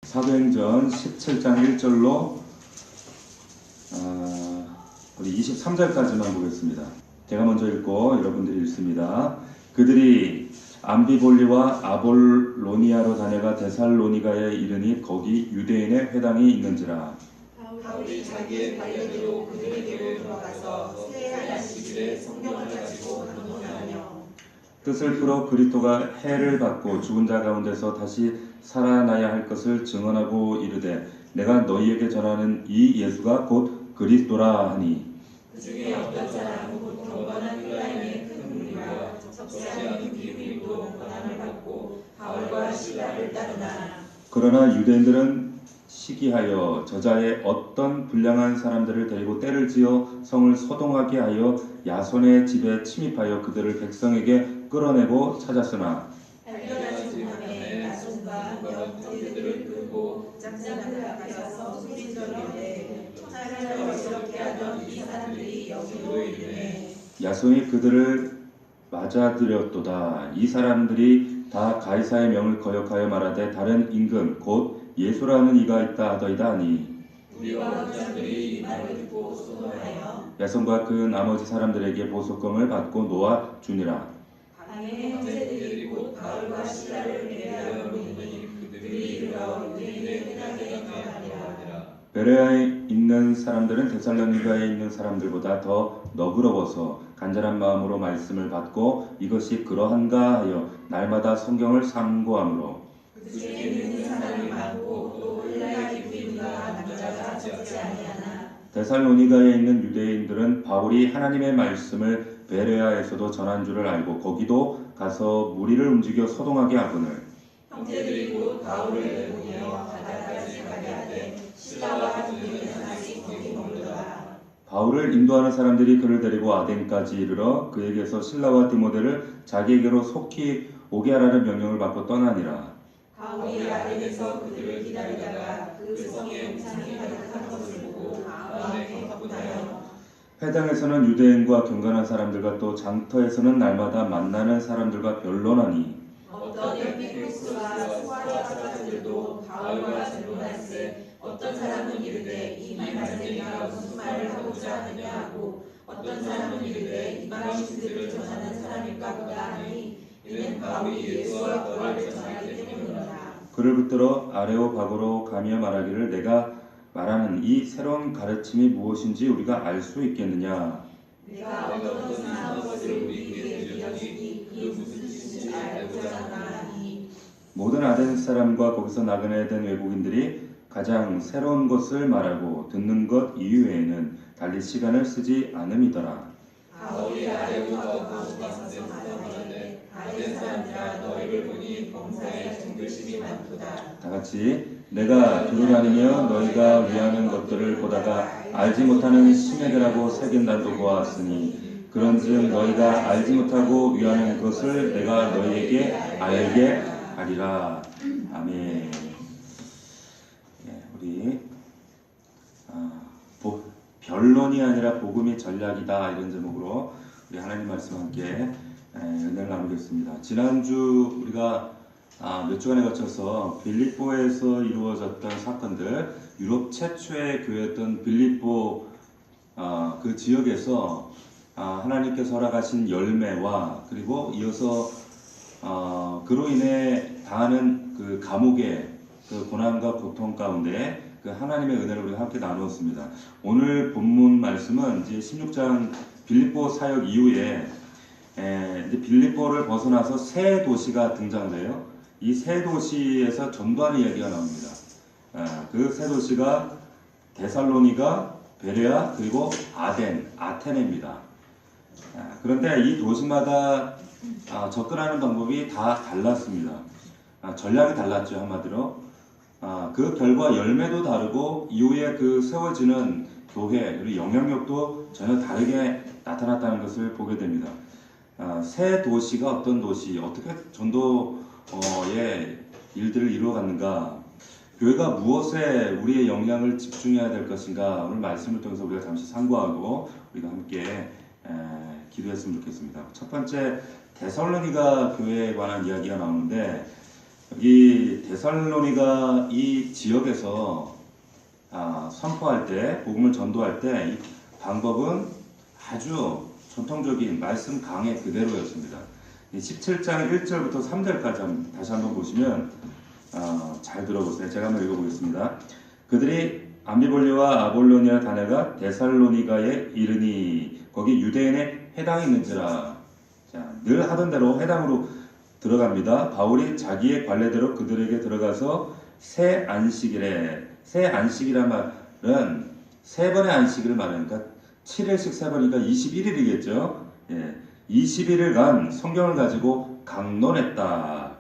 사도행전 17장 1절로 우리 23절까지만 보겠습니다. 제가 먼저 읽고 여러분들이 읽습니다. 그들이 암비볼리와 아볼로니아로 다녀가 데살로니가에 이르니 거기 유대인의 회당이 있는지라. 바울이 자기의 발령으로 그들에게로 들어가서 새 안식일에 성경을 가지고 강론하며 뜻을 풀어 그리스도가 해를 받고 죽은 자 가운데서 다시 살아나야 할 것을 증언하고 이르되 내가 너희에게 전하는 이 예수가 곧 그리스도라 하니. 그 중에 어떤 사람은 곧 경건한 헬라인의 큰 무리와 적지 않은 귀인들도 권한을 받고 바울과 실라를 따르나 그러나 유대인들은 시기하여 저자의 어떤 불량한 사람들을 데리고 때를 지어 성을 소동하게 하여 야손의 집에 침입하여 그들을 백성에게 끌어내고 찾았으나 발견하지 못함에 야손과 여러 형제들을 끌고 장자들 앞에 서서 소리지르되 사람을 어지럽게 하던 이 사람들이 여기로 이르네. 야손이 그들을 맞아들였도다. 이 사람들이 다 가이사의 명을 거역하여 말하되 다른 임금 곧 예수라는 이가 있다 하더이다 하니. 우리와 원장들이 이 말을 듣고 소동하여 야손과 그 나머지 사람들에게 보석금을 받고 놓아 주니라. 방에 형제들이 곧 바울과 실라를 배회하고 있으니 그들이 이르러 유대인의 회당에 가니라. 베레아에 있는 사람들은 데살로니가에 있는 사람들보다 더 너그러워서 간절한 마음으로 말씀을 받고 이것이 그러한가 하여 날마다 성경을 상고함으로 그 중에 있는 사람이 많고 또 헬라 기부인과 남자가 적지 아니하나 데살로니가에 있는 유대인들은 바울이 하나님의 말씀을 베레아에서도 전한 줄을 알고 거기도 가서 무리를 움직여 소동하게 하거늘 형제들이 곧 바울을 보내어 바다까지 가게 하되 신라와 디모데는 아직 거기 머무르더라. 바울을 인도하는 사람들이 그를 데리고 아덴까지 이르러 그에게서 신라와 디모데를 자기에게로 속히 오게 하라는 명령을 받고 떠나니라. 바울이 아덴에서 그들을 기다리다가 그 성에 음상이 가득한 것을 보고 마음에 격분하여 회당에서는 유대인과 경건한 사람들과 또 장터에서는 날마다 만나는 사람들과 변론하니 어떤 에피쿠스와 소아자 사람들도 바울과 전론할세 어떤 사람은 이르되 이 말씀이가 무슨 말을 하고자 하느냐 하고 어떤 사람은 이르되 이방신들을 전하는 사람일까 보다 하니 이는 바울이 예수와 부활을 전하기 때문이라. 그를 붙들어 아레오바고로 가며 말하기를 내가 말하는 이 새로운 가르침이 무엇인지 우리가 알 수 있겠느냐. 내가 어떤 이상한 것을 우리에게 들려주니 이 무슨 뜻인지 알고자 하나니 모든 아덴 사람과 거기서 나그네 된 외국인들이 가장 새로운 것을 말하고 듣는 것 이외에는 달리 시간을 쓰지 않음이더라. 바울이 아레오바고 가운데서 말하되 아덴 사람들아 너희를 보니 범사에 정글심이 많도다. 다 같이 내가 두루다니며 너희가 위하는 것들을 보다가 알지 못하는 심해들하고 새긴단도 보았으니 그런즉 너희가 알지 못하고 위하는 것을 내가 너희에게 알게 하리라. 아멘. 우리 변론이 아니라 복음이 전략이다 이런 제목으로 우리 하나님 말씀 함께 은혜를 나누겠습니다. 지난주 우리가 몇 주간에 거쳐서 빌립보에서 이루어졌던 사건들, 유럽 최초의 교회였던 빌립보 그 지역에서 하나님께서 허락하신 열매와 그리고 이어서 그로 인해 당하는 그 감옥의 그 고난과 고통 가운데 그 하나님의 은혜를 우리가 함께 나누었습니다. 오늘 본문 말씀은 이제 16장 빌립보 사역 이후에 이제 빌립보를 벗어나서 새 도시가 등장돼요. 이 새 도시에서 전도하는 이야기가 나옵니다. 그 새 도시가 데살로니가, 베레아 그리고 아테네입니다. 그런데 이 도시마다 접근하는 방법이 다 달랐습니다. 전략이 달랐죠, 한마디로. 그 결과 열매도 다르고 이후에 그 세워지는 교회 그리고 영향력도 전혀 다르게 나타났다는 것을 보게 됩니다. 새 도시가 어떤 도시, 어떻게 전도의 일들을 이루어갔는가, 교회가 무엇에 우리의 영향을 집중해야 될 것인가, 오늘 말씀을 통해서 우리가 잠시 상고하고 우리가 함께 기도했으면 좋겠습니다. 첫 번째 데살로니가 교회에 관한 이야기가 나오는데 여기 데살로니가 이 지역에서 선포할 때, 복음을 전도할 때 이 방법은 아주 전통적인 말씀 강해 그대로였습니다. 17장 1절부터 3절까지 다시 한번 보시면 잘 들어보세요. 제가 한번 읽어보겠습니다. 그들이 암비볼리와 아볼로니아 다네가 데살로니가에 이르니 거기 유대인의 해당이 있는지라. 자, 늘 하던 대로 해당으로 들어갑니다. 바울이 자기의 관례대로 그들에게 들어가서 새 안식일에, 새 안식이란 말은 세 번의 안식일을 말하니까 7일씩 세 번이니까 21일이겠죠. 예, 21일간 성경을 가지고 강론했다.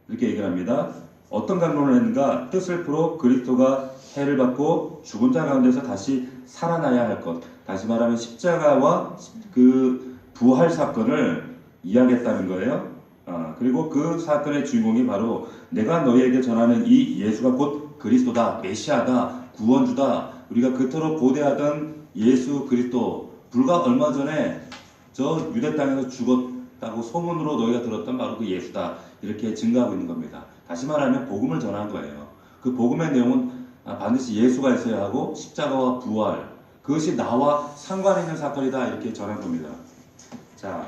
이렇게 얘기를 합니다. 어떤 강론을 했는가? 뜻을 풀어 그리스도가 해를 받고 죽은 자 가운데서 다시 살아나야 할 것. 다시 말하면 십자가와 그 부활 사건을 이야기했다는 거예요. 그리고 그 사건의 주인공이 바로 내가 너희에게 전하는 이 예수가 곧 그리스도다, 메시아다, 구원주다. 우리가 그토록 고대하던 예수 그리스도, 불과 얼마 전에 저 유대 땅에서 죽었다고 소문으로 너희가 들었던 바로 그 예수다. 이렇게 증거하고 있는 겁니다. 다시 말하면 복음을 전한 거예요. 그 복음의 내용은 반드시 예수가 있어야 하고 십자가와 부활, 그것이 나와 상관 있는 사건이다. 이렇게 전한 겁니다. 자,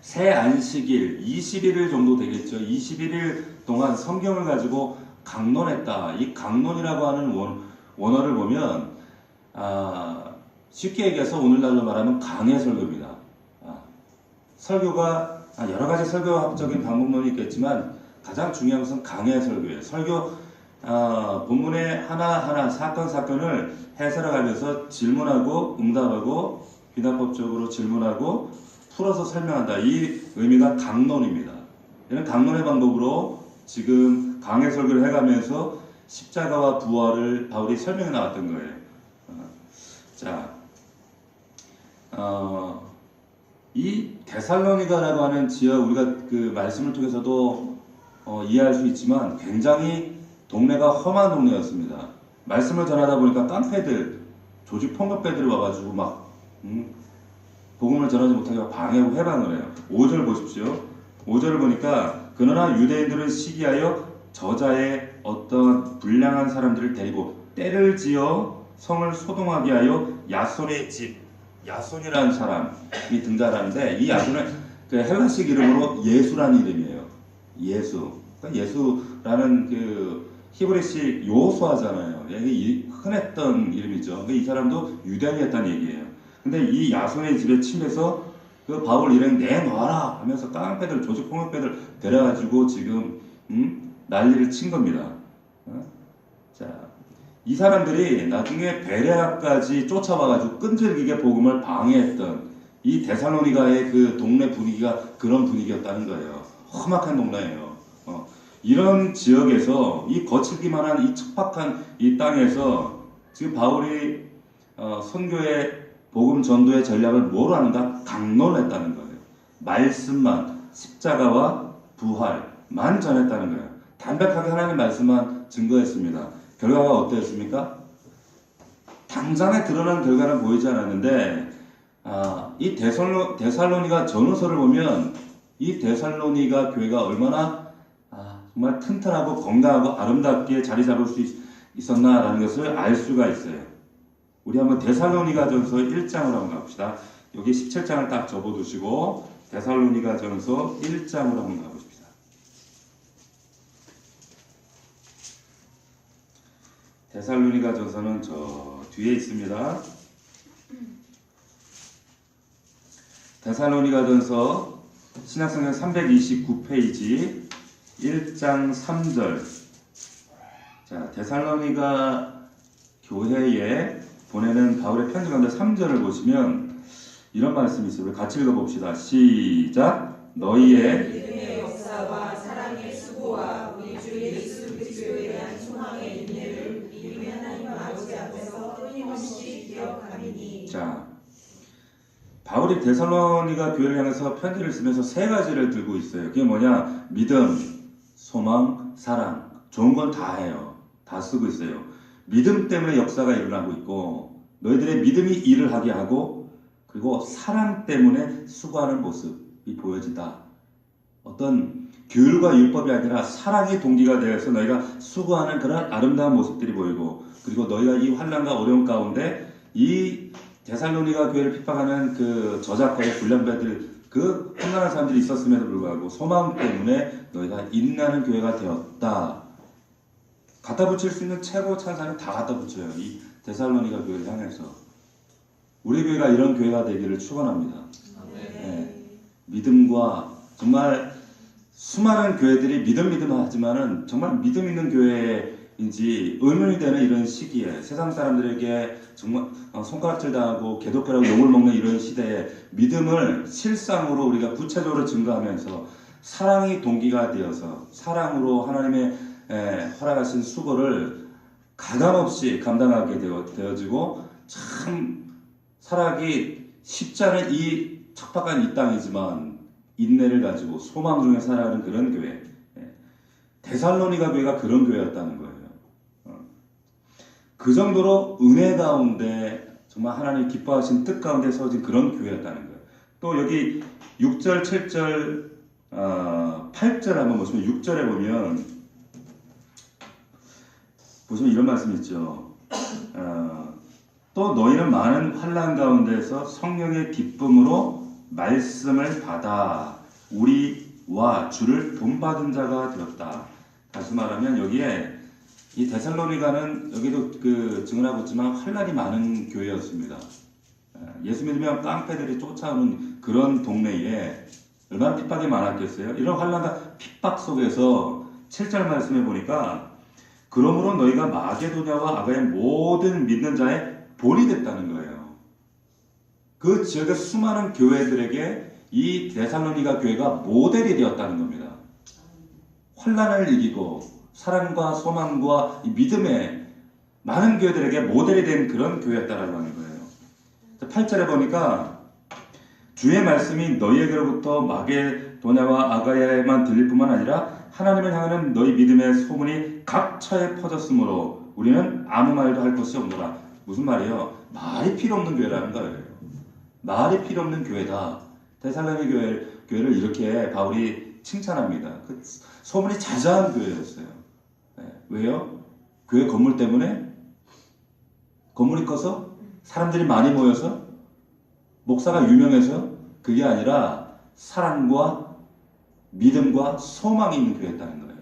새 안식일 21일 정도 되겠죠. 21일 동안 성경을 가지고 강론했다. 이 강론이라고 하는 원어를 보면 쉽게 얘기해서 오늘날로 말하면 강해 설교입니다. 설교가 여러 가지 설교학적인 방법론이 있겠지만 가장 중요한 것은 강해 설교예요. 설교 본문의 하나하나 사건을 해설해가면서 질문하고 응답하고 비난법적으로 질문하고 풀어서 설명한다. 이 의미가 강론입니다. 이런 강론의 방법으로 지금 강해 설교를 해가면서 십자가와 부활을 바울이 설명해 나왔던 거예요. 자, 이 데살로니가라고 하는 지역, 우리가 그 말씀을 통해서도 이해할 수 있지만 굉장히 동네가 험한 동네였습니다. 말씀을 전하다 보니까 깡패들, 조직 폭력배들이 와가지고 막 복음을 전하지 못하게 방해하고 해방을 해요. 5절 보십시오. 5절을 보니까 그러나 유대인들은 시기하여 저자의 어떤 불량한 사람들을 데리고 때를 지어 성을 소동하게 하여 야손의 집, 야손이라는 사람이 등장하는데 이 야손은 그 헬라식 이름으로 예수라는 이름이에요. 예수. 그러니까 예수라는 그 히브리식 요호수아잖아요. 이게 흔했던 이름이죠. 그러니까 이 사람도 유대인이었다는 얘기예요. 근데 이 야손의 집에 침해서 그 바울 일행 내놔라 하면서 깡패들, 조직 폭력배들 데려가지고 지금 난리를 친 겁니다. 자, 이 사람들이 나중에 베레아까지 쫓아와가지고 끈질기게 복음을 방해했던 이 데살로니가의 그 동네 분위기가 그런 분위기였다는 거예요. 험악한 동네예요. 이런 지역에서 이 거칠기만 한 이 척박한 이 땅에서 지금 바울이 선교의 복음 전도의 전략을 뭐로 하는가? 강론했다는 거예요. 말씀만, 십자가와 부활만 전했다는 거예요. 담백하게 하나님 말씀만 증거했습니다. 결과가 어땠습니까? 당장에 드러난 결과는 보이지 않았는데 이 데살로니가 전후서를 보면 이 데살로니가 교회가 얼마나 정말 튼튼하고 건강하고 아름답게 자리 잡을 수 있었나라는 것을 알 수가 있어요. 우리 한번 데살로니가전서 1장으로 한번 가봅시다. 여기 17장을 딱 접어두시고 데살로니가전서 1장으로 한번 가보십시다. 데살로니가전서는 저 뒤에 있습니다. 데살로니가전서 신약성경 329페이지 1장 3절. 자, 데살로니가 교회에 보내는 바울의 편지 가운데 3절을 보시면 이런 말씀이 있어요. 같이 읽어봅시다. 시작. 너희의 믿음의 역사와 사랑의 수고와 우리 주 예수 그리스도에 대한 소망의 인내를 이미 하나님 아버지 앞에서 끊임없이 기억하리니. 자, 바울이 데살로니가 교회를 향해서 편지를 쓰면서 세 가지를 들고 있어요. 그게 뭐냐? 믿음, 소망, 사랑. 좋은 건 다 해요. 다 쓰고 있어요. 믿음 때문에 역사가 일어나고 있고 너희들의 믿음이 일을 하게 하고 그리고 사랑 때문에 수고하는 모습이 보여진다. 어떤 규율과 율법이 아니라 사랑이 동기가 되어서 너희가 수고하는 그런 아름다운 모습들이 보이고, 그리고 너희가 이 환난과 어려움 가운데 이 데살로니가 교회를 핍박하는 그 저작과의 훈련배들, 그 험난한 사람들이 있었음에도 불구하고 소망 때문에 너희가 인내하는 교회가 되었다. 갖다 붙일 수 있는 최고 찬사는 다 갖다 붙여요. 이 데살로니가 교회를 향해서. 우리 교회가 이런 교회가 되기를 축원합니다. 네. 믿음과 정말 수많은 교회들이 믿음 하지만은 정말 믿음 있는 교회인지 의문이 되는 이런 시기에 세상 사람들에게 정말 손가락질 당하고 개독교라고 욕을 먹는 이런 시대에 믿음을 실상으로 우리가 구체적으로 증거하면서 사랑이 동기가 되어서 사랑으로 하나님의 허락하신 수고를 가감없이 감당하게 되어지고 참 살아가기 쉽지 않은 이 척박한 이 땅이지만 인내를 가지고 소망 중에 살아가는 그런 교회. 데살로니가 교회가 그런 교회였다는 거예요. 그 정도로 은혜 가운데 정말 하나님 기뻐하신 뜻 가운데 서진 그런 교회였다는 거예요. 또 여기 6절, 7절, 8절 한번 보시면 6절에 보시면 이런 말씀이 있죠. 또 너희는 많은 환난 가운데서 성령의 기쁨으로 말씀을 받아 우리와 주를 본받은 자가 되었다. 다시 말하면 여기에 이 데살로니가는 여기도 그 증언하고 있지만 환난이 많은 교회였습니다. 예수 믿으면 깡패들이 쫓아오는 그런 동네에 얼마나 핍박이 많았겠어요. 이런 환난과 핍박 속에서 7절 말씀해 보니까 그러므로 너희가 마게도냐와 아가의 모든 믿는 자의 본이 됐다는 거예요. 그 지역의 수많은 교회들에게 이 데살로니가 교회가 모델이 되었다는 겁니다. 환난을 이기고 사랑과 소망과 믿음의 많은 교회들에게 모델이 된 그런 교회였다라고 하는 거예요. 8절에 보니까 주의 말씀이 너희에게로부터 마게도냐와 아가야에만 들릴 뿐만 아니라 하나님을 향하는 너희 믿음의 소문이 각처에 퍼졌으므로 우리는 아무 말도 할 것이 없노라. 무슨 말이에요? 말이 필요 없는 교회라는 거예요. 말이 필요 없는 교회다. 데살로니 교회를 이렇게 바울이 칭찬합니다. 그 소문이 자자한 교회였어요. 왜요? 교회 건물 때문에? 건물이 커서? 사람들이 많이 모여서? 목사가 유명해서? 그게 아니라 사랑과 믿음과 소망이 있는 교회였다는 거예요.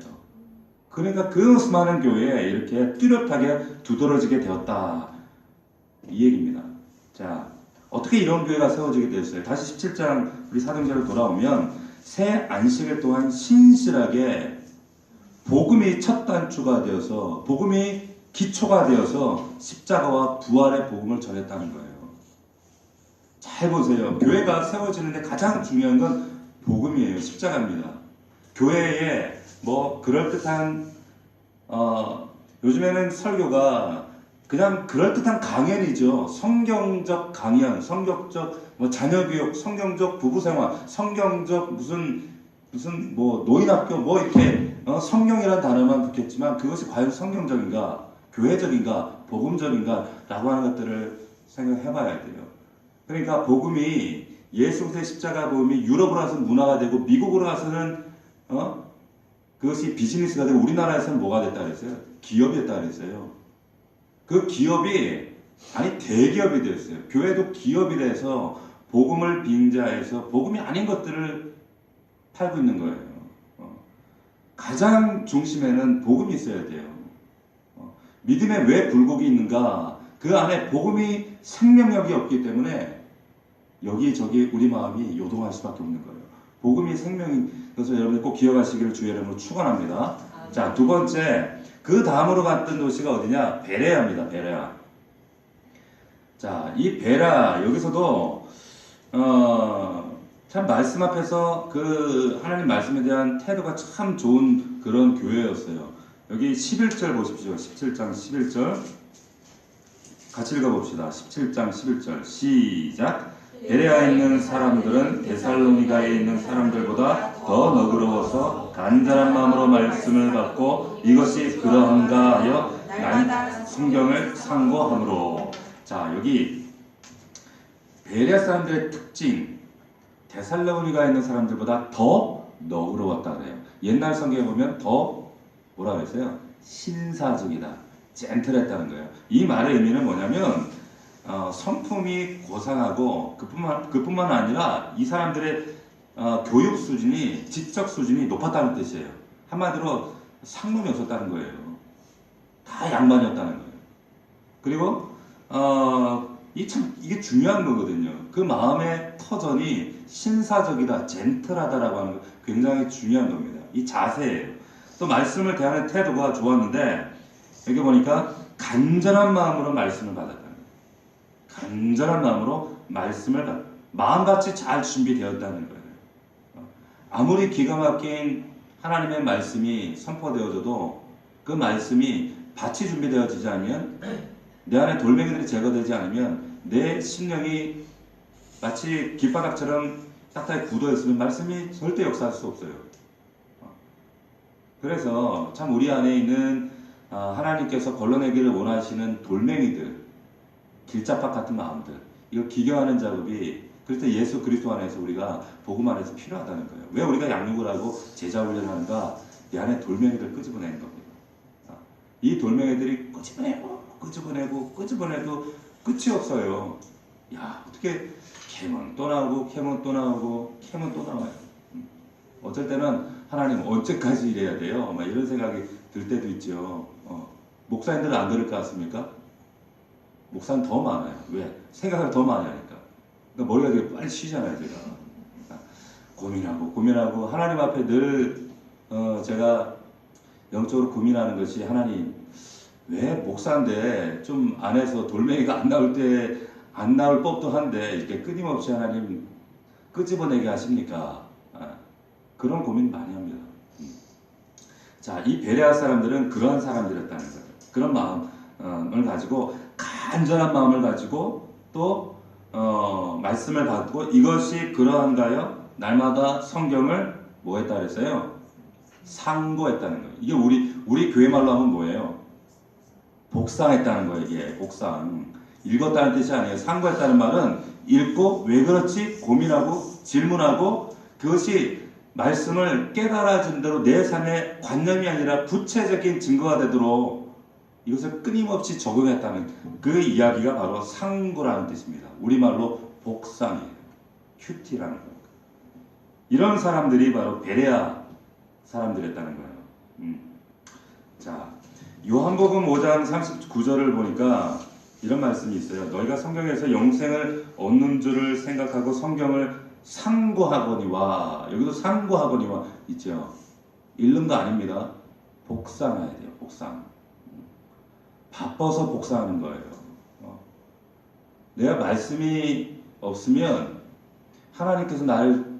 그러니까 그 수많은 교회에 이렇게 뚜렷하게 두드러지게 되었다. 이 얘기입니다. 자, 어떻게 이런 교회가 세워지게 되었어요? 다시 17장 우리 사도행전으로 돌아오면 새 안식일 동안 신실하게 복음이 첫 단추가 되어서 복음이 기초가 되어서 십자가와 부활의 복음을 전했다는 거예요. 잘 보세요. 교회가 세워지는데 가장 중요한 건 복음이에요. 십자가입니다. 교회에 뭐 그럴듯한 요즘에는 설교가 그냥 그럴듯한 강연이죠. 성경적 강연, 성경적 뭐 자녀교육, 성경적 부부생활, 성경적 무슨 뭐 노인학교 뭐 이렇게 성경이라는 단어만 붙겠지만 그것이 과연 성경적인가, 교회적인가, 복음적인가 라고 하는 것들을 생각해 봐야 돼요. 그러니까 복음이 예수 그리스도의 십자가 복음이 유럽으로 가서는 문화가 되고 미국으로 가서는 그것이 비즈니스가 되고 우리나라에서는 뭐가 됐다 그랬어요? 기업이 됐다 그랬어요. 그 기업이 대기업이 되었어요. 교회도 기업이 돼서 복음을 빙자해서 복음이 아닌 것들을 팔고 있는 거예요. 가장 중심에는 복음이 있어야 돼요. 믿음에 왜 굴곡이 있는가? 그 안에 복음이 생명력이 없기 때문에 여기저기 우리 마음이 요동할 수밖에 없는 거예요. 복음이 생명인 것을 여러분들 꼭 기억하시기를 주의 이름으로 축원합니다. 자, 두 번째, 그 다음으로 갔던 도시가 어디냐? 베레아입니다. 베레아. 자, 이 베레아 여기서도 참 말씀 앞에서 그 하나님 말씀에 대한 태도가 참 좋은 그런 교회였어요. 여기 11절 보십시오. 17장 11절 같이 읽어봅시다. 17장 11절 시작. 베레아에 있는 사람들은 데살로니가에 있는 사람들보다 더 너그러워서 간절한 마음으로 말씀을 받고 이것이 그러한가 하여 난 성경을 상고함으로. 자, 여기 베레아 사람들의 특징, 데살로니가에 있는 사람들보다 더 너그러웠다 그래요. 옛날 성경에 보면 더 뭐라 그랬어요? 신사적이다, 젠틀했다는 거예요. 이 말의 의미는 뭐냐면 성품이 고상하고 그뿐만 아니라 이 사람들의 교육 수준이, 지적 수준이 높았다는 뜻이에요. 한마디로 상놈이 없었다는 거예요. 다 양반이었다는 거예요. 그리고 이게 중요한 거거든요. 그 마음의 터전이 신사적이다, 젠틀하다라고 하는 거 굉장히 중요한 겁니다. 이 자세예요. 또 말씀을 대하는 태도가 좋았는데 여기 보니까 간절한 마음으로 말씀을 받았다는 거예요. 간절한 마음으로 말씀을 마음같이 잘 준비되었다는 거예요. 아무리 기가 막힌 하나님의 말씀이 선포되어져도 그 말씀이 밭이 준비되어지지 않으면, 내 안에 돌멩이들이 제거되지 않으면 내 심령이 마치 길바닥처럼 딱딱히 굳어 있으면 말씀이 절대 역사할 수 없어요. 그래서 참 우리 안에 있는 하나님께서 걸러내기를 원하시는 돌멩이들, 길잡박 같은 마음들, 이걸 기경하는 작업이 그래서 예수 그리스도 안에서 우리가 복음 안에서 필요하다는 거예요. 왜 우리가 양육을 하고 제자 훈련을 하는가? 이 안에 돌멩이를 끄집어내는 겁니다. 이 돌멩이들이 끄집어내도 끝이 없어요. 야, 어떻게 캐면 또 나오고 캐면 또 나오고 캐면 또 나와요. 어쩔 때는 하나님 언제까지 이래야 돼요? 막 이런 생각이 들 때도 있죠. 목사님들은 안 그럴 것 같습니까? 목사는 더 많아요. 왜? 생각을 더 많이 하니까. 그러니까 머리가 되게 빨리 쉬잖아요, 제가. 고민하고 하나님 앞에 늘 제가 영적으로 고민하는 것이, 하나님 왜 목사인데 좀 안에서 돌멩이가 안 나올 법도 한데 이렇게 끊임없이 하나님 끄집어내게 하십니까? 그런 고민 많이 합니다. 자, 이 베레아 사람들은 그러한 사람들이었다는 거예요. 그런 마음을 가지고, 간절한 마음을 가지고 또 말씀을 받고, 이것이 그러한가요? 날마다 성경을 뭐 했다 그랬어요? 상고했다는 거예요. 이게 우리 교회 말로 하면 뭐예요? 복상했다는 거예요. 이게 복상. 읽었다는 뜻이 아니에요. 상고했다는 말은 읽고 왜 그렇지 고민하고 질문하고, 그것이 말씀을 깨달아진 대로 내 삶의 관념이 아니라 구체적인 증거가 되도록 이것을 끊임없이 적용했다는 그 이야기가 바로 상고라는 뜻입니다. 우리말로 복상이에요. 큐티라는 거예요. 이런 사람들이 바로 베레아 사람들이었다는 거예요. 자, 요한복음 5장 39절을 보니까 이런 말씀이 있어요. 너희가 성경에서 영생을 얻는 줄을 생각하고 성경을 상고하거니와, 여기도 상고하거니와 있죠. 읽는 거 아닙니다. 복상해야 돼요. 복상. 바빠서 복상하는 거예요. 내가 말씀이 없으면 하나님께서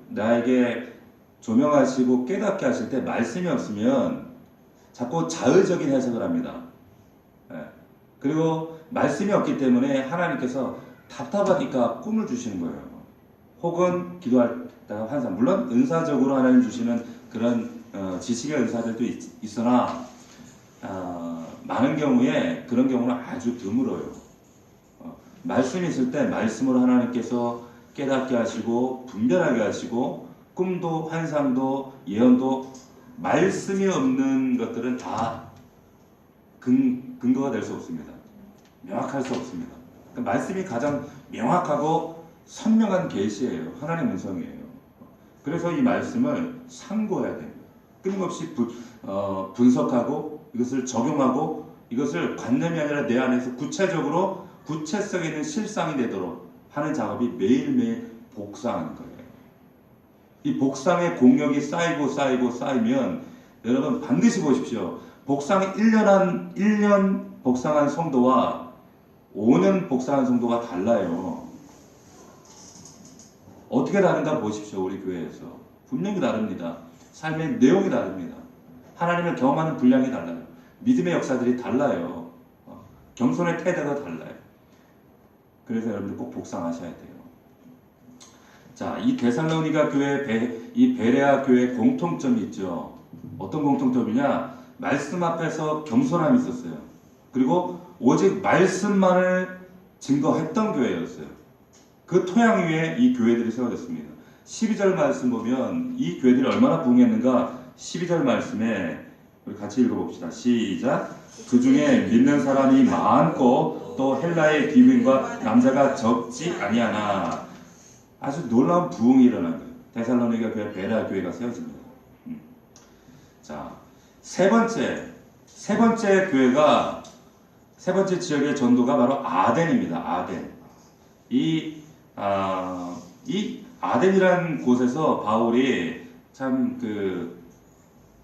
나에게 조명하시고 깨닫게 하실 때 말씀이 없으면 자꾸 자의적인 해석을 합니다. 그리고 말씀이 없기 때문에 하나님께서 답답하니까 꿈을 주시는 거예요. 혹은 기도할 때가 환상. 물론 은사적으로 하나님 주시는 그런 지식의 은사들도 있으나 많은 경우에 그런 경우는 아주 드물어요. 말씀이 있을 때 말씀으로 하나님께서 깨닫게 하시고 분별하게 하시고, 꿈도 환상도 예언도 말씀이 없는 것들은 다 근거가 될 수 없습니다. 명확할 수 없습니다. 그러니까 말씀이 가장 명확하고 선명한 계시예요. 하나님의 음성이에요. 그래서 이 말씀을 상고해야 됩니다. 끊임없이 분석하고 이것을 적용하고, 이것을 관념이 아니라 내 안에서 구체적으로 구체성 있는 실상이 되도록 하는 작업이 매일매일 복상하는 거예요. 이 복상의 공력이 쌓이면 여러분 반드시 보십시오. 1년 복상한 성도와 5년 복상한 성도가 달라요. 어떻게 다른가 보십시오. 우리 교회에서 분명히 다릅니다. 삶의 내용이 다릅니다. 하나님을 경험하는 분량이 달라요. 믿음의 역사들이 달라요. 겸손의 태도가 달라요. 그래서 여러분들 꼭 복상하셔야 돼요. 자, 이 데살로니가 교회, 이 베레아 교회의 공통점이 있죠. 어떤 공통점이냐? 말씀 앞에서 겸손함이 있었어요. 그리고 오직 말씀만을 증거했던 교회였어요. 그 토양 위에 이 교회들이 세워졌습니다. 12절 말씀 보면 이 교회들이 얼마나 부흥했는가 12절 말씀에 우리 같이 읽어봅시다. 시작. 그 중에 믿는 사람이 많고 또 헬라의 귀민과 남자가 적지 아니하나. 아주 놀라운 부흥이 일어난 거예요. 데살로니가 교회 베라 교회가 세워집니다. 자, 세 번째 교회가 세 번째 지역의 전도가 바로 아덴입니다. 아덴. 이 아덴이라는 곳에서 바울이 참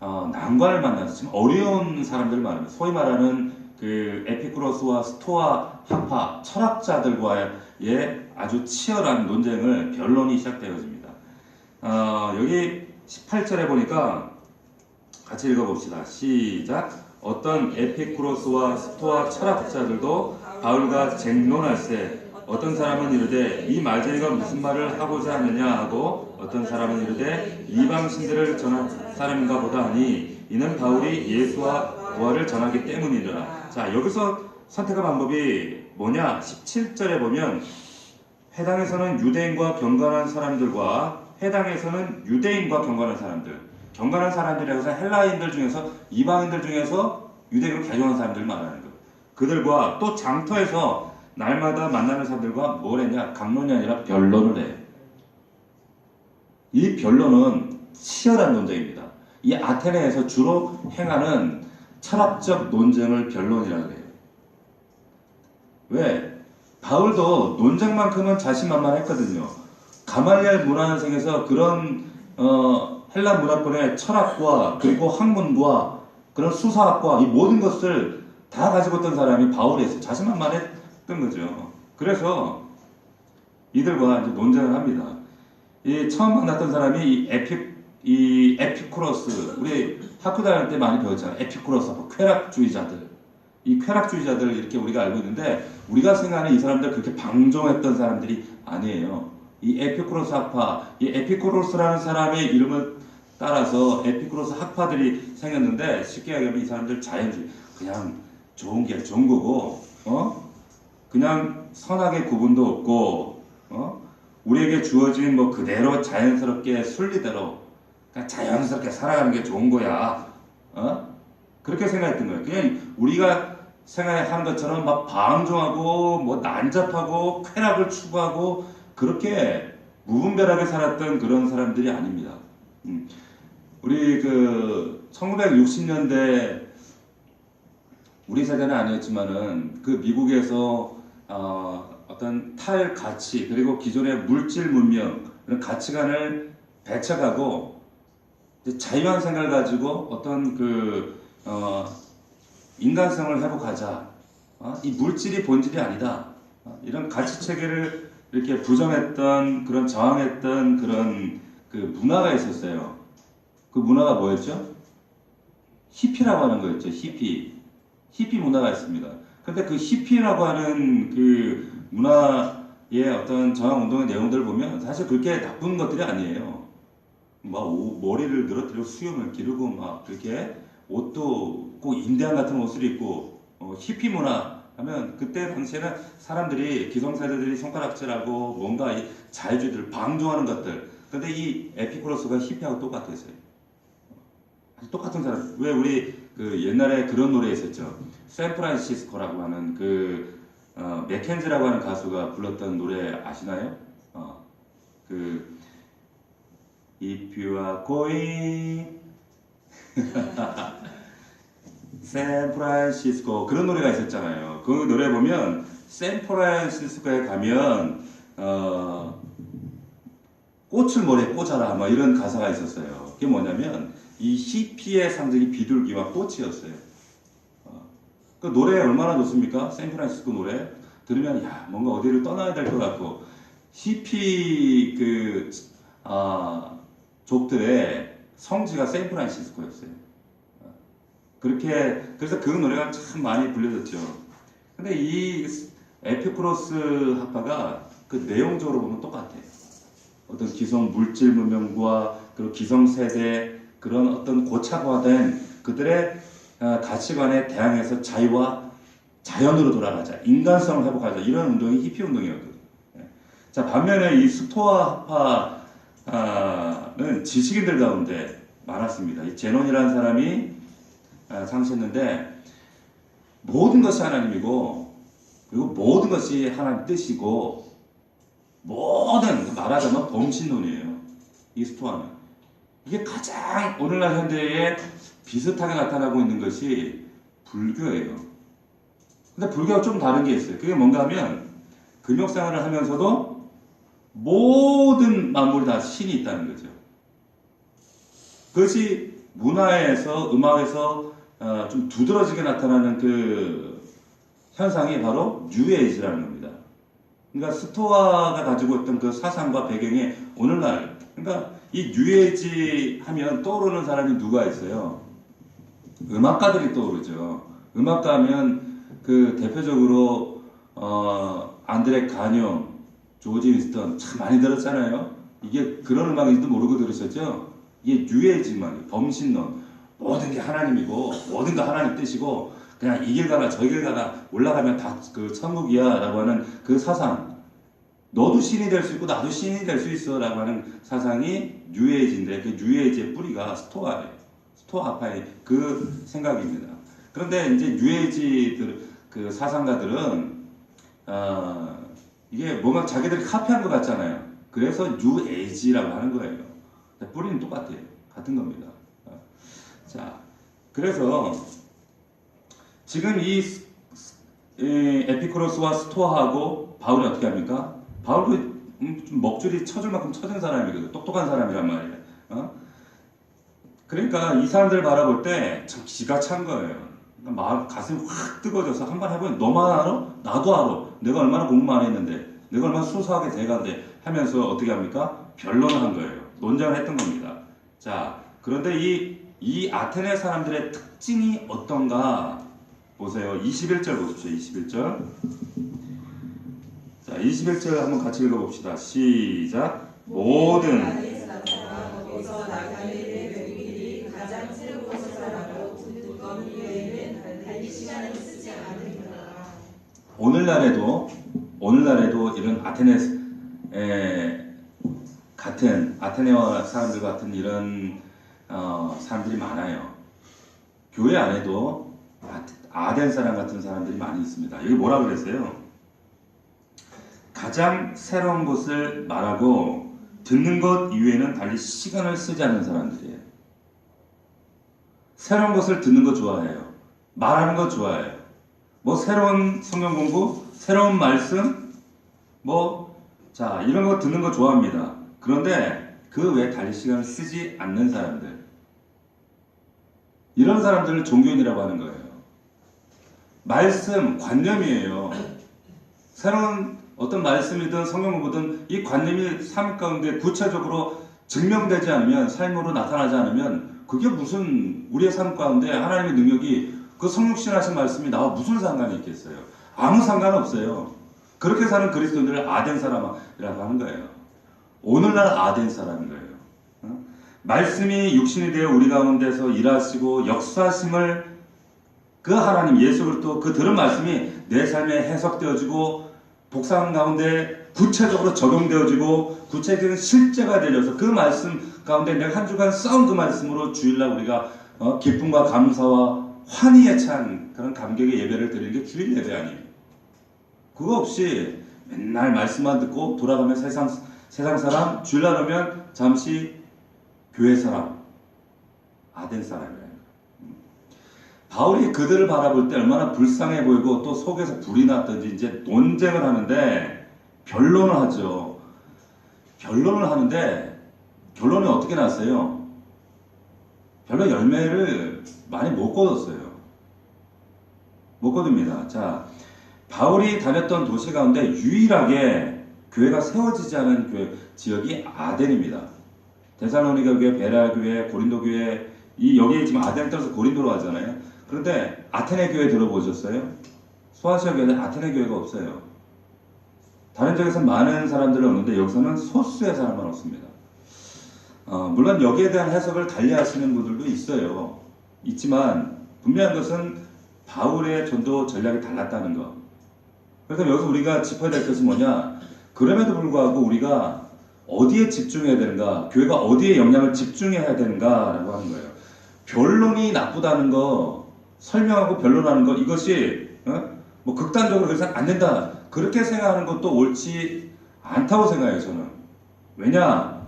난관을 만나서 참 어려운 사람들을 만납니다. 소위 말하는 그 에피쿠로스와 스토아 학파 철학자들과의 아주 치열한 논쟁을 변론이 시작되어집니다. 여기 18절에 보니까 같이 읽어봅시다. 시작. 어떤 에피쿠로스와 스토아 철학자들도 바울과 쟁론할세 어떤 사람은 이르되 이 말쟁이가 무슨 말을 하고자 하느냐 하고 어떤 사람은 이르되 이방신들을 전한 사람인가 보다 하니 이는 바울이 예수와 부활을 전하기 때문이라. 자, 여기서 선택한 방법이 뭐냐? 17절에 보면 해당에서는 유대인과 경건한 사람들과 해당에서는 유대인과 경건한 사람들, 경건한 사람들이라고 해서 헬라인들 중에서 이방인들 중에서 유대인으로 개종한 사람들 말하는 거예요. 그들과 또 장터에서 날마다 만나는 사람들과 뭘 했냐? 강론이 아니라 변론을 해요. 이 변론은 치열한 논쟁입니다. 이 아테네에서 주로 행하는 철학적 논쟁을 변론이라고 해요. 왜? 바울도 논쟁만큼은 자신만만했거든요. 가말리엘 문화생에서 그런 헬라 문화권의 철학과 그리고 학문과 그런 수사학과 이 모든 것을 다 가지고 있던 사람이 바울이었어요. 자신만만했던 거죠. 그래서 이들과 이제 논쟁을 합니다. 이 처음 만났던 사람이 이 에피쿠로스, 우리 학교 다닐 때 많이 배웠잖아요. 에피쿠로스, 쾌락주의자들. 이 쾌락주의자들 이렇게 우리가 알고 있는데 우리가 생각하는 이 사람들 그렇게 방종했던 사람들이 아니에요. 이 에피쿠로스 학파, 이 에피쿠로스라는 사람의 이름을 따라서 에피쿠로스 학파들이 생겼는데 쉽게 얘기하면 이 사람들 자연주의, 그냥 좋은 게 좋은 거고, 그냥 선악의 구분도 없고, 우리에게 주어진 뭐 그대로 자연스럽게 순리대로 그냥 자연스럽게 살아가는 게 좋은 거야. 그렇게 생각했던 거예요. 그냥 우리가 생각하는 것처럼 막 방종하고 뭐 난잡하고 쾌락을 추구하고 그렇게 무분별하게 살았던 그런 사람들이 아닙니다. 우리 1960년대 우리 세대는 아니었지만은 그 미국에서 어떤 탈가치 그리고 기존의 물질 문명 이런 가치관을 배척하고 자유한 생각을 가지고 어떤 인간성을 회복하자. 이 물질이 본질이 아니다. 이런 가치 체계를 이렇게 부정했던 그런 저항했던 그런 그 문화가 있었어요. 그 문화가 뭐였죠? 히피라고 하는 거였죠. 히피 문화가 있습니다. 근데 그 히피라고 하는 그 문화의 어떤 저항 운동의 내용들을 보면 사실 그렇게 나쁜 것들이 아니에요. 막 머리를 늘어뜨리고 수염을 기르고 막 그렇게 옷도 꼭 인디안 같은 옷을 입고 히피 문화 하면 그때 당시에는 사람들이 기성세대들이 손가락질하고 뭔가 이 자유주의들 방종하는 것들. 근데 이 에피쿠로스가 히피하고 똑같았어요. 똑같은 사람. 왜 우리 그 옛날에 그런 노래 있었죠. 샌프란시스코라고 하는 맥켄지라고 하는 가수가 불렀던 노래 아시나요? If you are going 샌프란시스코 그런 노래가 있었잖아요. 그 노래 보면 샌프란시스코에 가면 꽃을 머리에 꽂아라 뭐 이런 가사가 있었어요. 그게 뭐냐면 이 히피의 상징이 비둘기와 꽃이었어요. 그 노래 얼마나 좋습니까? 샌프란시스코 노래 들으면 야 뭔가 어디를 떠나야 될 것 같고 히피 족들의 성지가 샌프란시스코였어요. 그래서 그 노래가 참 많이 불려졌죠. 근데 이 에피쿠로스 학파가 그 내용적으로 보면 똑같아요. 어떤 기성 물질 문명과 그리고 기성 세대 그런 어떤 고착화된 그들의 가치관에 대항해서 자유와 자연으로 돌아가자, 인간성을 회복하자 이런 운동이 히피 운동이었거든요. 자 반면에 이 스토아 학파 는 지식인들 가운데 많았습니다. 이 제논이라는 사람이 상시했는데 모든 것이 하나님이고 그리고 모든 것이 하나님 뜻이고 모든 말하자면 범신론이에요. 이 스토아는 이게 가장 오늘날 현대에 비슷하게 나타나고 있는 것이 불교예요. 근데 불교가 좀 다른 게 있어요. 그게 뭔가 하면 금욕생활을 하면서도 모든 만물이 다 신이 있다는 거죠. 그것이 문화에서 음악에서 좀 두드러지게 나타나는 그 현상이 바로 뉴에이지라는 겁니다. 그러니까 스토아가 가지고 있던 그 사상과 배경이 오늘날 그러니까 이 뉴에이지 하면 떠오르는 사람이 누가 있어요? 음악가들이 떠오르죠. 음악가 하면 그 대표적으로 안드레 가뇽, 조지 윈스턴 참 많이 들었잖아요. 이게 그런 음악인지도 모르고 들으셨죠? 이게 뉴에이지 음악이에요. 범신론. 모든 게 하나님이고 모든 게 하나님 뜻이고 그냥 이 길 가라 저 길 가라 올라가면 다 그 천국이야 라고 하는 그 사상. 너도 신이 될 수 있고 나도 신이 될 수 있어 라고 하는 사상이 뉴에이지인데 그 뉴에이지의 뿌리가 스토아예요. 스토아파의 그 생각입니다. 그런데 이제 뉴에이지들 그 사상가들은 이게 뭔가 자기들이 카피한 것 같잖아요. 그래서 뉴에이지라고 하는 거예요. 뿌리는 똑같아요. 같은 겁니다. 자, 그래서 지금 이 에피쿠로스와 스토아하고 바울이 어떻게 합니까? 바울도 좀 먹줄이 쳐줄 만큼 쳐준 사람이거든. 똑똑한 사람이란 말이에요. 그러니까 이 사람들 바라볼 때 참 기가 찬 거예요. 그러니까 마음 가슴이 확 뜨거워져서 한번 해보면 너만 알아? 나도 알아. 내가 얼마나 공부 많이 했는데 내가 얼마나 수수하게 돼간데 하면서 어떻게 합니까? 변론을 한 거예요. 논쟁을 했던 겁니다. 자, 그런데 이 아테네 사람들의 특징이 어떤가 보세요. 21절 보십시오. 21절. 자, 21절 한번 같이 읽어봅시다. 시작. 모든 거기서 나가는 외국인이 가장 새로운 것을 사라고 듣는 것 이외에는 달리 시간을 쓰지 않으리라. 오늘날에도 이런 아테네 같은 아테네와 사람들 같은 이런 사람들이 많아요. 교회 안에도 아덴 사람 같은 사람들이 많이 있습니다. 여기 뭐라 그랬어요? 가장 새로운 것을 말하고 듣는 것 이외에는 달리 시간을 쓰지 않는 사람들이에요. 새로운 것을 듣는 거 좋아해요. 말하는 거 좋아해요. 뭐 새로운 성경 공부, 새로운 말씀, 자 이런 거 듣는 거 좋아합니다. 그런데 그 외에 달리 시간을 쓰지 않는 사람들, 이런 사람들을 종교인이라고 하는 거예요. 말씀, 관념이에요. 새로운 어떤 말씀이든 성경 공부든 이 관념이 삶 가운데 구체적으로 증명되지 않으면, 삶으로 나타나지 않으면 그게 무슨 우리의 삶 가운데 하나님의 능력이 그 성육신 하신 말씀이 나와 무슨 상관이 있겠어요? 아무 상관없어요. 그렇게 사는 그리스도인들을 아덴 사람이라고 하는 거예요. 오늘날 아덴 사람인 거예요. 말씀이 육신이 되어 우리 가운데서 일하시고 역사하심을 그 하나님 예수 그리스도 그 들은 말씀이 내 삶에 해석되어지고 복상 가운데 구체적으로 적용되어지고 구체적인 실제가 되어서 그 말씀 가운데 내가 한 주간 싸운 그 말씀으로 주일날 우리가 기쁨과 감사와 환희에 찬 그런 감격의 예배를 드리는 게 주일 예배 아니에요. 그거 없이 맨날 말씀만 듣고 돌아가면 세상 사람, 주일날 오면 잠시 교회 사람, 아덴 사람이에요. 바울이 그들을 바라볼 때 얼마나 불쌍해 보이고 또 속에서 불이 났던지 이제 논쟁을 하는데 변론을 하죠. 변론을 하는데 결론이 어떻게 났어요? 별로 열매를 많이 못 거뒀어요. 못 거둡니다. 자, 바울이 다녔던 도시 가운데 유일하게 교회가 세워지지 않은 교회 지역이 아덴입니다. 데살로니가 교회, 베레아 교회, 고린도 교회, 여기에 지금 아덴을 떠나서 고린도로 가잖아요. 그런데 아테네 교회 들어보셨어요? 소아시아 교회는 아테네 교회가 없어요. 다른 지역에서 많은 사람들은 없는데 여기서는 소수의 사람만 없습니다. 물론 여기에 대한 해석을 달리하시는 분들도 있어요. 있지만 분명한 것은 바울의 전도 전략이 달랐다는 것. 그래서 여기서 우리가 짚어야 될 것은 뭐냐? 그럼에도 불구하고 우리가 어디에 집중해야 되는가, 교회가 어디에 영향을 집중해야 되는가라고 하는 거예요. 변론이 나쁘다는 거, 설명하고 변론하는 거, 이것이 뭐 극단적으로 그래서 안 된다 그렇게 생각하는 것도 옳지 않다고 생각해요. 저는. 왜냐,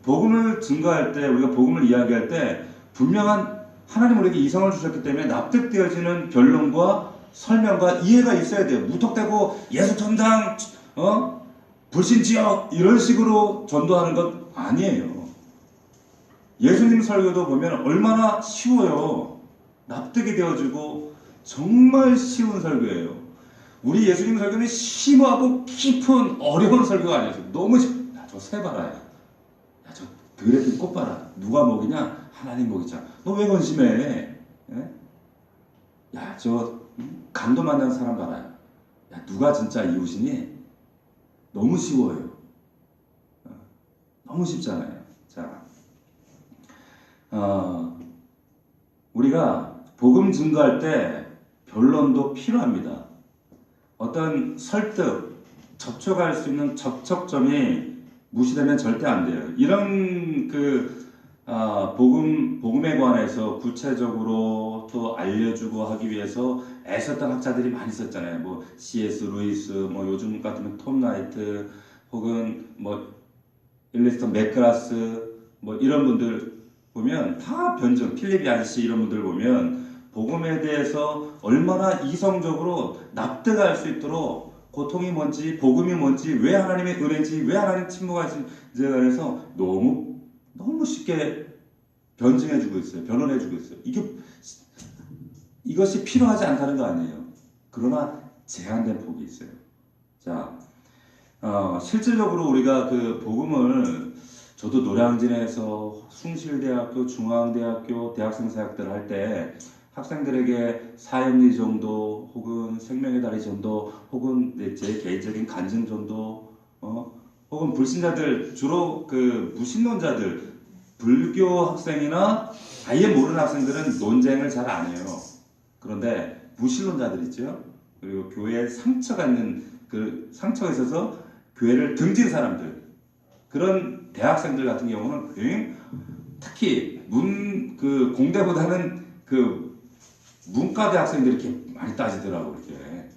복음을 증거할 때, 우리가 복음을 이야기할 때 분명한 하나님 우리에게 이성을 주셨기 때문에 납득되어지는 변론과 설명과 이해가 있어야 돼요. 무턱대고 예수 천당, 불신지역 이런 식으로 전도하는 것 아니에요. 예수님 설교도 보면 얼마나 쉬워요. 납득이 되어지고 정말 쉬운 설교예요. 우리 예수님 설교는 심오하고 깊은 어려운 설교가 아니었어요. 너무 야, 저 새 봐라. 야, 저 들에 핀 꽃 봐라. 누가 먹이냐? 하나님 먹이자. 너 왜 건심해? 예? 야, 저 강도 만난 사람 봐라. 야, 누가 진짜 이웃이니? 너무 쉬워요. 너무 쉽잖아요. 자, 우리가 복음 증거할 때 변론도 필요합니다. 어떤 설득, 접촉할 수 있는 접촉점이 무시되면 절대 안 돼요. 이런 복음에 관해서 구체적으로 또 알려주고 하기 위해서 애썼던 학자들이 많이 있었잖아요. 뭐 C.S. 루이스, 뭐 요즘 같으면 톰 나이트, 혹은 뭐 일리스턴 맥그라스, 뭐 이런 분들 보면 다 변증, 필립 얀시 이런 분들 보면 복음에 대해서 얼마나 이성적으로 납득할 수 있도록 고통이 뭔지, 복음이 뭔지, 왜 하나님의 은혜인지, 왜 하나님 침묵하신지에 대해서 너무 쉽게 변증해주고 있어요. 변론해주고 있어요. 이것이 필요하지 않다는 거 아니에요. 그러나 제한된 폭이 있어요. 자, 실질적으로 우리가 그 복음을 저도 노량진에서 숭실대학교, 중앙대학교, 대학생 사역들을 할 때 학생들에게 사형리 정도, 혹은 생명의 다리 정도, 혹은 제 개인적인 간증 정도, 혹은 불신자들, 주로 그 무신론자들, 불교 학생이나 아예 모르는 학생들은 논쟁을 잘 안 해요. 그런데 무신론자들 있죠? 그리고 교회에 상처가 있는, 그 상처가 있어서 교회를 등진 사람들, 그런 대학생들 같은 경우는 특히 공대보다는 문과대 학생들이 이렇게 많이 따지더라고, 이렇게.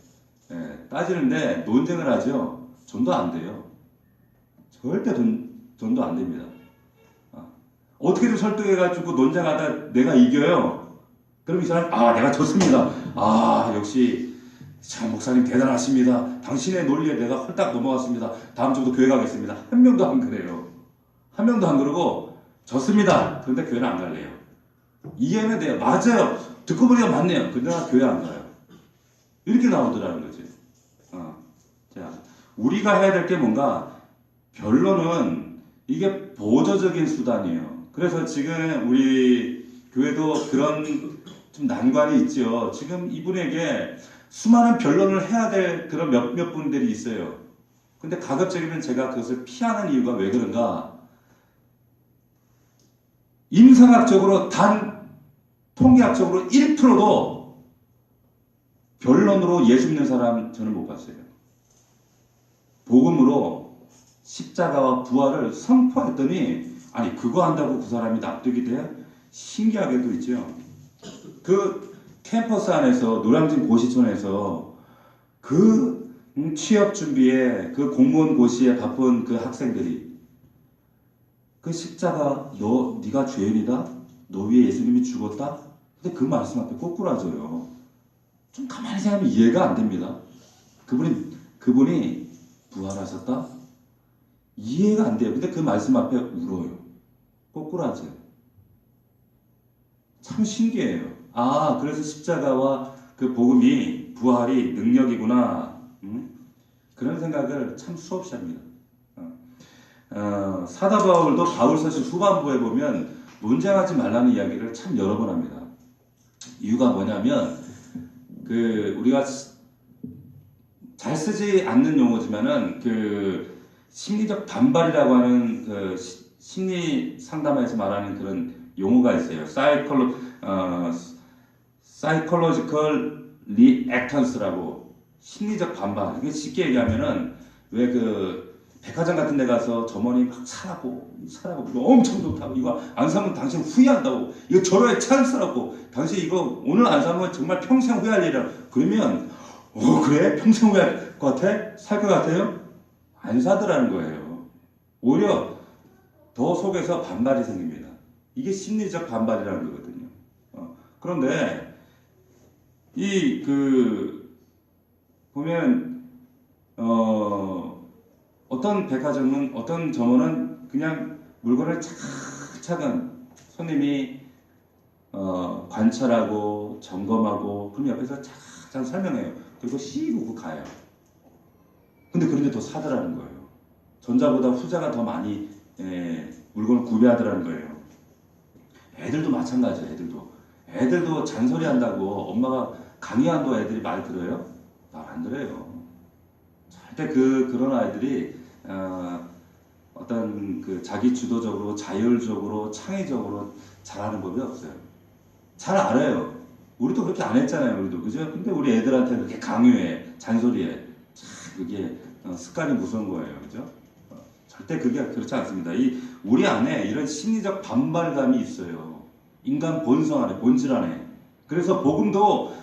예, 따지는데 논쟁을 하죠. 전도 안 돼요. 절대 전도 안 됩니다. 어떻게든 설득해가지고 논쟁하다 내가 이겨요. 그럼 이 사람, 내가 졌습니다. 역시 참 목사님 대단하십니다. 당신의 논리에 내가 홀딱 넘어갔습니다. 다음 주부터 교회 가겠습니다. 한 명도 안 그래요. 한 명도 안 그러고 졌습니다. 그런데 교회는 안 갈래요. 이해는 돼요. 맞아요. 듣고 보니까 맞네요. 근데 나 교회 안 가요. 이렇게 나오더라는 거지. 자, 우리가 해야 될 게 뭔가, 변론은 이게 보조적인 수단이에요. 그래서 지금 우리 교회도 그런 좀 난관이 있죠. 지금 이분에게 수많은 변론을 해야 될 그런 몇몇 분들이 있어요. 근데 가급적이면 제가 그것을 피하는 이유가 왜 그런가? 임상학적으로 통계학적으로 1%도 변론으로 예수 믿는 사람 저는 못 봤어요. 복음으로 십자가와 부활을 선포했더니, 아니 그거 한다고 그 사람이 납득이 돼? 신기하게도 있죠. 그 캠퍼스 안에서, 노량진 고시촌에서 그 취업 준비에, 그 공무원 고시에 바쁜 그 학생들이, 그 십자가, 네가 죄인이다? 너 위에 예수님이 죽었다? 근데 그 말씀 앞에 꼬꾸라져요. 좀 가만히 생각하면 이해가 안 됩니다. 그분이 부활하셨다? 이해가 안 돼요. 근데 그 말씀 앞에 울어요. 꼬꾸라져요. 참 신기해요. 그래서 십자가와 그 복음이, 부활이 능력이구나. 그런 생각을 참 수없이 합니다. 사도 바울도 바울서신 후반부에 보면 논쟁하지 말라는 이야기를 참 여러 번 합니다. 이유가 뭐냐면, 우리가 잘 쓰지 않는 용어지만은, 심리적 반발이라고 하는 심리 상담에서 말하는 그런 용어가 있어요. psychological reactance라고, 심리적 반발. 이게 쉽게 얘기하면은, 왜 백화점 같은 데 가서 점원이 막 사라고 이거 엄청 좋다고, 이거 안 사면 당신 후회한다고, 이거 저렴하게 잘 사라고, 당신 이거 오늘 안 사면 정말 평생 후회할 일이라. 그러면 그래? 평생 후회할 것 같아? 살 것 같아요? 안 사더라는 거예요. 오히려 더 속에서 반발이 생깁니다. 이게 심리적 반발이라는 거거든요. 그런데 보면 어떤 백화점은, 어떤 점원은 그냥 물건을 차근차근 손님이 관찰하고 점검하고, 그럼 옆에서 차근차근 설명해요. 그리고 씩 가요. 근데 그런데 더 사더라는 거예요. 전자보다 후자가 더 많이 물건을 구매하더라는 거예요. 애들도 마찬가지예요. 애들도 잔소리 한다고 엄마가 강요한다고 애들이 말 들어요? 말 안 들어요. 절대 그런 아이들이 어떤 자기 주도적으로, 자율적으로, 창의적으로 잘하는 법이 없어요. 잘 알아요. 우리도 그렇게 안 했잖아요. 우리도, 그죠? 근데 우리 애들한테 그렇게 강요해, 잔소리해. 참 그게 습관이 무서운 거예요. 그죠? 절대 그게 그렇지 않습니다. 우리 안에 이런 심리적 반발감이 있어요. 인간 본성 안에, 본질 안에. 그래서 복음도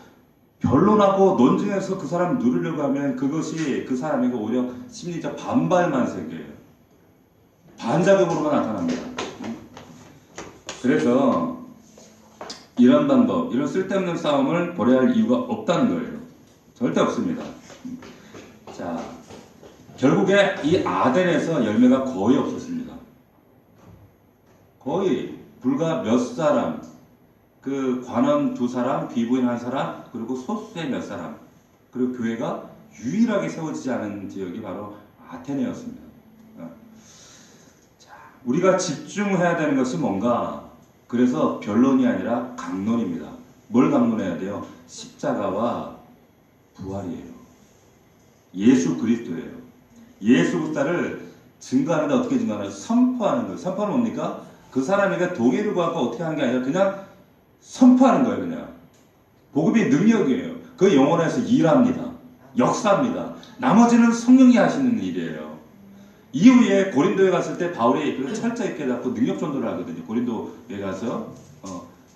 변론하고 논쟁해서 그 사람 누르려고 하면 그것이 그 사람에게 오히려 심리적 반발만 생겨요. 반작용으로만 나타납니다. 그래서 이런 방법, 이런 쓸데없는 싸움을 벌여야 할 이유가 없다는 거예요. 절대 없습니다. 자, 결국에 이 아덴에서 열매가 거의 없었습니다. 거의 불과 몇 사람, 그 관원 2사람, 귀부인 1사람, 그리고 소수의 몇 사람, 그리고 교회가 유일하게 세워지지 않은 지역이 바로 아테네였습니다. 자, 우리가 집중해야 되는 것이 뭔가? 그래서 변론이 아니라 강론입니다. 뭘 강론해야 돼요? 십자가와 부활이에요. 예수 그리스도예요. 예수 그리스도를 증거하는데 어떻게 증거하나요? 선포하는 거예요. 선포는 뭡니까? 그 사람에게 동의를 구하고 어떻게 하는 게 아니라 그냥 선포하는 거예요. 그냥 복음이 능력이에요. 그 영혼에서 일합니다. 역사합니다. 나머지는 성령이 하시는 일이에요. 이후에 고린도에 갔을 때 바울이 그 철저 있게 잡고 능력 전도를 하거든요. 고린도에 가서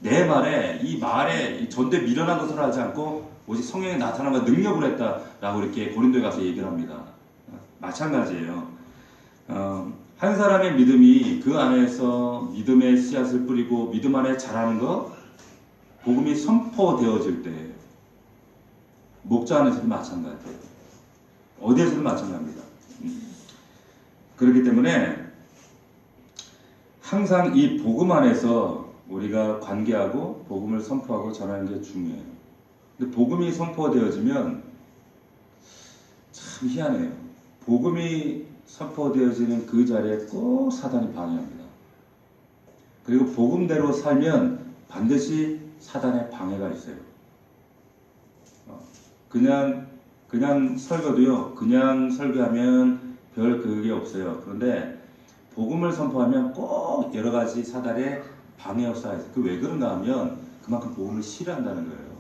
내 말에, 이 말에 이 전도에 미련한 것으로 하지 않고 오직 성령이 나타나면 능력을 했다라고 이렇게 고린도에 가서 얘기를 합니다. 마찬가지예요. 한 사람의 믿음이 그 안에서 믿음의 씨앗을 뿌리고 믿음 안에 자라는 것, 복음이 선포되어질 때 목자 안에서도 마찬가지예요. 어디에서도 마찬가지입니다. 그렇기 때문에 항상 이 복음 안에서 우리가 관계하고 복음을 선포하고 전하는 게 중요해요. 근데 복음이 선포되어지면 참 희한해요. 복음이 선포되어지는 그 자리에 꼭 사단이 방해합니다. 그리고 복음대로 살면 반드시 사단의 방해가 있어요. 그냥 설교도요, 그냥 설교하면 별 그게 없어요. 그런데 복음을 선포하면 꼭 여러 가지 사단의 방해 역사가 있어요. 그 왜 그런가 하면 그만큼 복음을 싫어한다는 거예요.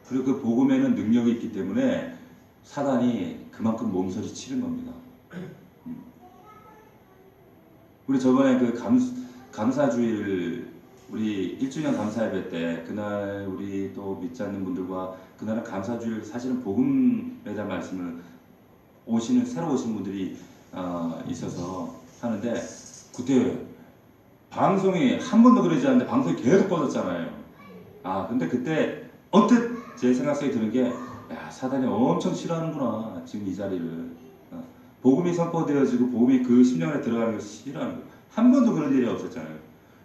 그리고 그 복음에는 능력이 있기 때문에 사단이 그만큼 몸서리 치는 겁니다. 우리 저번에 그 감사주일, 우리 1주년 감사예배 때 그날 우리 또 믿지 않는 분들과, 그날은 감사주일, 사실은 복음에 대한 말씀을 새로 오신 분들이 있어서 하는데, 그때 방송이 한 번도 그러지 않는데 방송이 계속 꺼졌잖아요. 근데 그때 언뜻 제 생각 속에 드는 게, 야, 사단이 엄청 싫어하는구나, 지금 이 자리를. 복음이 선포되어지고 복음이 그 심령에 들어가는 것을 싫어하는 거예요. 한 번도 그런 일이 없었잖아요.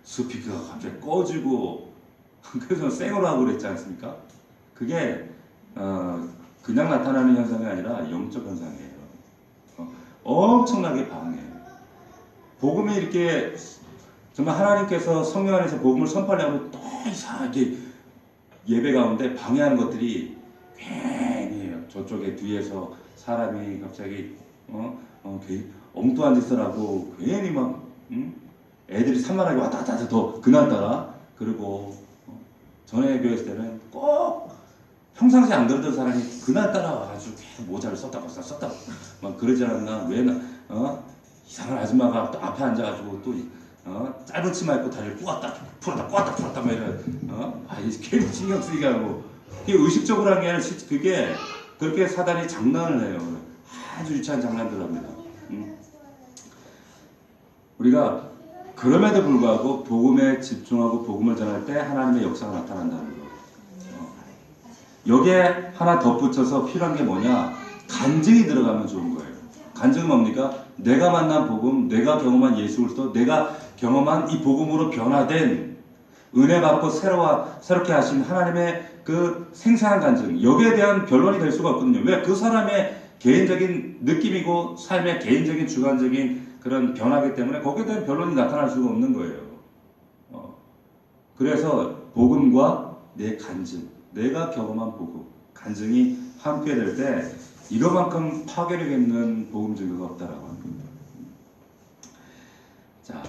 스피커가 갑자기 꺼지고 그래서 쌩으로 하고 그랬지 않습니까? 그게 그냥 나타나는 현상이 아니라 영적 현상이에요. 엄청나게 방해해요. 복음이 이렇게 정말 하나님께서 성령 안에서 복음을 선포하려면 또 이상하게 예배 가운데 방해하는 것들이 괜히 저쪽에 뒤에서 사람이 갑자기 엉뚱한 짓을 하고 괜히 막 애들이 산만하게 왔다 갔다 더 그날따라. 그리고 전에 교회 때는 꼭 평상시에 안 그러던 사람이 그날따라 와가지고 계속 모자를 썼다 막 그러지 않았나. 왜 이상한 아줌마가 또 앞에 앉아가지고 또 짧은 치마 입고 다리를 꼬았다 풀었다 막 이런 괜히 신경 쓰이게 하고 그게 의식적으로 한 게 아니라 그게 그렇게 사단이 장난을 해요. 아주 유치한 장난들을 합니다. 우리가 그럼에도 불구하고 복음에 집중하고 복음을 전할 때 하나님의 역사가 나타난다는 거. 여기에 하나 덧붙여서 필요한 게 뭐냐? 간증이 들어가면 좋은 거예요. 간증은 뭡니까? 내가 만난 복음, 내가 경험한 예수 그리스도, 내가 경험한 이 복음으로 변화된 은혜 받고 새롭게 하신 하나님의 그 생생한 간증. 여기에 대한 변론이 될 수가 없거든요. 왜? 그 사람의 개인적인 느낌이고 삶의 개인적인 주관적인 그런 변화기 때문에 거기에 대한 변론이 나타날 수가 없는 거예요. 그래서 복음과 내 간증, 내가 경험한 복음, 간증이 함께 될 때 이거만큼 파괴력 있는 복음 증거가 없다라고 합니다. 자,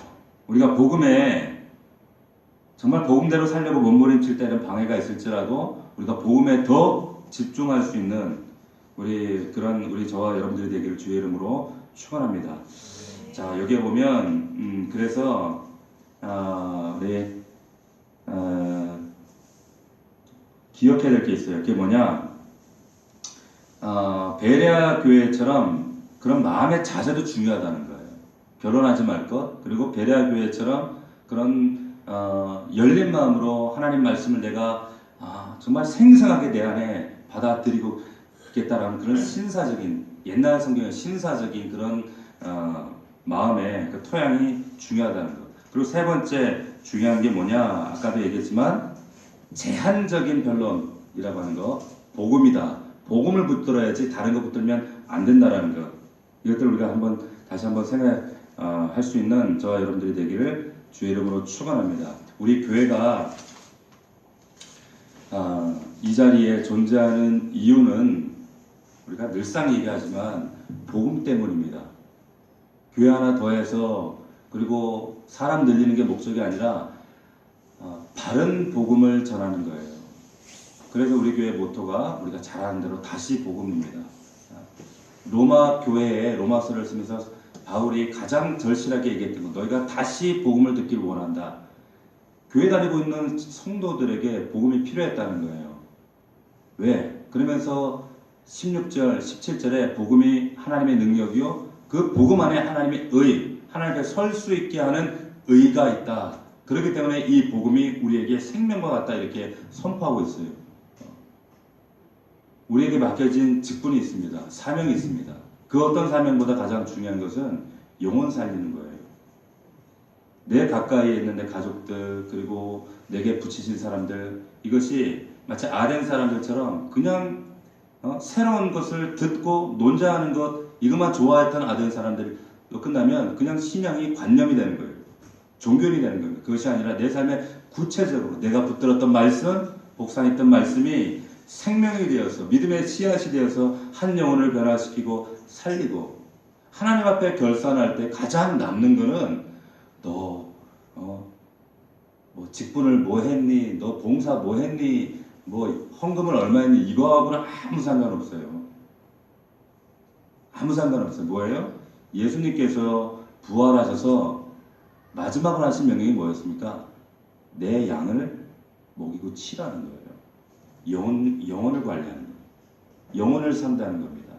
우리가 복음에 정말 복음대로 살려고 몸부림칠 때는 방해가 있을지라도 우리가 복음에 더 집중할 수 있는 우리 저와 여러분들이 되기를 주의 이름으로 축원합니다. 자, 여기에 보면 그래서 우리 기억해야 될 게 있어요. 그게 뭐냐? 베레아 교회처럼 그런 마음의 자세도 중요하다는 거예요. 결혼하지 말 것, 그리고 베레아 교회처럼 그런 열린 마음으로 하나님 말씀을 내가 정말 생생하게 내 안에 받아들이고 있겠다라는 그런 신사적인, 옛날 성경의 신사적인 그런 마음의 그 토양이 중요하다는 것. 그리고 세 번째 중요한 게 뭐냐? 아까도 얘기했지만 제한적인 변론이라고 하는 거, 복음이다. 복음을 붙들어야지 다른 거 붙들면 안 된다라는 것. 이것들 우리가 다시 한번 생각할 수 있는 저와 여러분들이 되기를 주의 이름으로 축원합니다. 우리 교회가 이 자리에 존재하는 이유는 우리가 늘상 얘기하지만 복음 때문입니다. 교회 하나 더해서 그리고 사람 늘리는 게 목적이 아니라 바른 복음을 전하는 거예요. 그래서 우리 교회 모토가 우리가 잘 아는 대로 다시 복음입니다. 로마 교회에 로마서를 쓰면서 바울이 가장 절실하게 얘기했던 것, 너희가 다시 복음을 듣기를 원한다. 교회 다니고 있는 성도들에게 복음이 필요했다는 거예요. 왜? 그러면서 16절, 17절에 복음이 하나님의 능력이요, 그 복음 안에 하나님의 하나님 앞에 설 수 있게 하는 의가 있다. 그렇기 때문에 이 복음이 우리에게 생명과 같다 이렇게 선포하고 있어요. 우리에게 맡겨진 직분이 있습니다. 사명이 있습니다. 그 어떤 사명보다 가장 중요한 것은 영혼 살리는 거예요. 내 가까이에 있는 내 가족들, 그리고 내게 붙이신 사람들, 이것이 마치 아덴 사람들처럼 그냥 새로운 것을 듣고 논자하는 것, 이것만 좋아했던 아덴 사람들이 끝나면 그냥 신앙이 관념이 되는 거예요. 종교이 되는 거예요. 그것이 아니라 내 삶에 구체적으로 내가 붙들었던 말씀, 복상했던 말씀이 생명이 되어서 믿음의 씨앗이 되어서 한 영혼을 변화시키고 살리고, 하나님 앞에 결산할 때 가장 남는 거는 너 뭐 직분을 뭐 했니, 너 봉사 뭐 했니, 뭐 헌금을 얼마 했니, 이거하고는 아무 상관없어요. 아무 상관없어요. 뭐예요? 예수님께서 부활하셔서 마지막으로 하신 명령이 뭐였습니까? 내 양을 먹이고 치라는 거예요. 영혼을 관리하는 거예요. 영혼을 산다는 겁니다.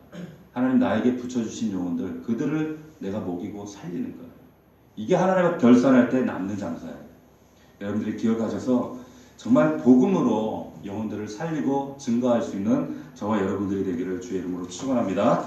하나님 나에게 붙여주신 영혼들, 그들을 내가 먹이고 살리는 거예요. 이게 하나님 앞에 결산할 때 남는 장사예요. 여러분들이 기억하셔서 정말 복음으로 영혼들을 살리고 증거할 수 있는 저와 여러분들이 되기를 주의 이름으로 축원합니다.